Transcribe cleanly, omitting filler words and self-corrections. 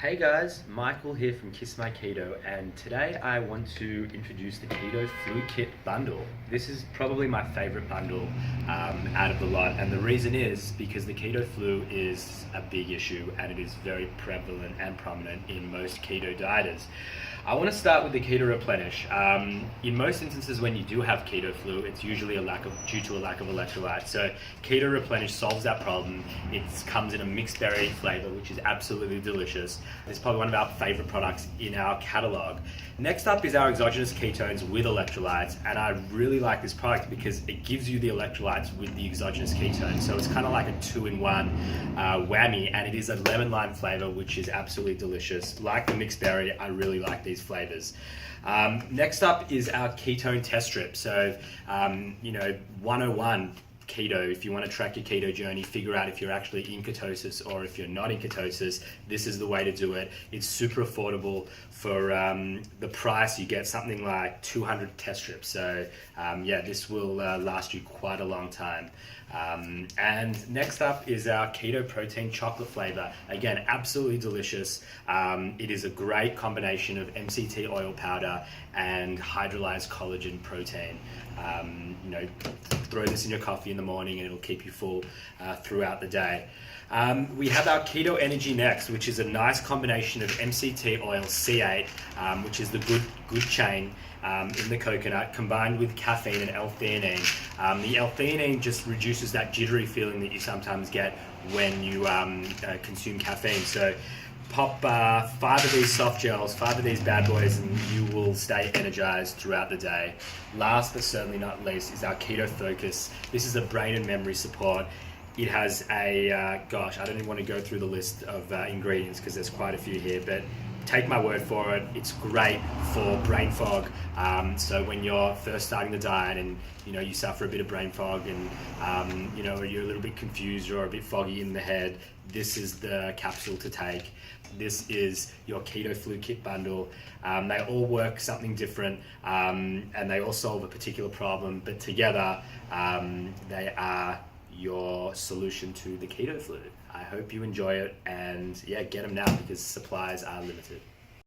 Hey guys, Michael here from Kiss My Keto, and today I want to introduce the Keto Flu Kit Bundle. This is probably my favorite bundle out of the lot, and the reason is because the keto flu is a big issue and it is very prevalent and prominent in most keto dieters. I want to start with the Keto Replenish. In most instances when you do have keto flu, it's usually due to a lack of electrolytes. So Keto Replenish solves that problem. It comes in a mixed berry flavor, which is absolutely delicious. It's probably one of our favorite products in our catalog. Next up is our Exogenous Ketones with electrolytes, and I really like this product because it gives you the electrolytes with the exogenous ketones. So it's kind of like a two-in-one whammy, and it is a lemon lime flavor, which is absolutely delicious. Like the mixed berry, I really like these flavors. Next up is our ketone test strip. So 101 keto, if you want to track your keto journey, figure out if you're actually in ketosis or if you're not in ketosis, this is the way to do it. It's super affordable for the price. You get something like 200 test strips. So this will last you quite a long time. And next up is our keto protein chocolate flavor. Again, absolutely delicious. It is a great combination of MCT oil powder and hydrolyzed collagen protein. Throw this in your coffee in the morning and it'll keep you full throughout the day. We have our Keto Energy next, which is a nice combination of MCT oil C8, which is the good chain in the coconut, combined with caffeine and L-theanine. The L-theanine just reduces that jittery feeling that you sometimes get when you consume caffeine. So pop 5 of these soft gels, 5 of these bad boys, and you will stay energized throughout the day. Last but certainly not least is our Keto Focus. This is a brain and memory support. It has I don't even want to go through the list of ingredients because there's quite a few here, but take my word for it, it's great for brain fog. So when you're first starting the diet and you suffer a bit of brain fog and you're a little bit confused or a bit foggy in the head, this is the capsule to take. This is your Keto Flu Kit Bundle. They all work something different and they all solve a particular problem, but together they are your solution to the keto flu. I hope you enjoy it, and get them now because supplies are limited.